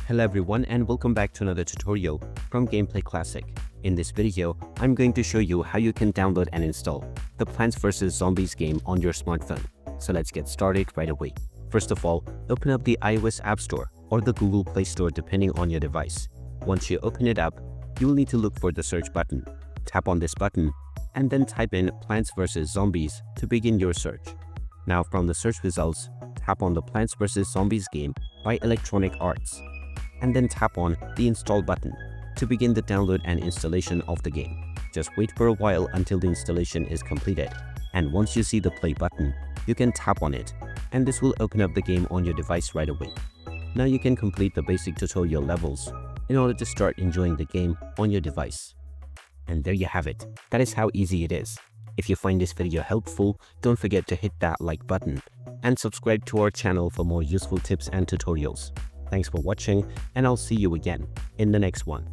Hello everyone and welcome back to another tutorial from Gameplay Classic. In this video, I'm going to show you how you can download and install the Plants vs Zombies game on your smartphone. So let's get started right away. First of all, open up the iOS App Store or the Google Play Store depending on your device. Once you open it up, you will need to look for the search button. Tap on this button and then type in Plants vs Zombies to begin your search. Now from the search results, tap on the Plants vs Zombies game by Electronic Arts, and then tap on the install button to begin the download and installation of the game. Just wait for a while until the installation is completed, and once you see the play button, you can tap on it, and this will open up the game on your device right away. Now you can complete the basic tutorial levels in order to start enjoying the game on your device. And there you have it. That is how easy it is. If you find this video helpful, don't forget to hit that like button and subscribe to our channel for more useful tips and tutorials. Thanks for watching, and I'll see you again in the next one.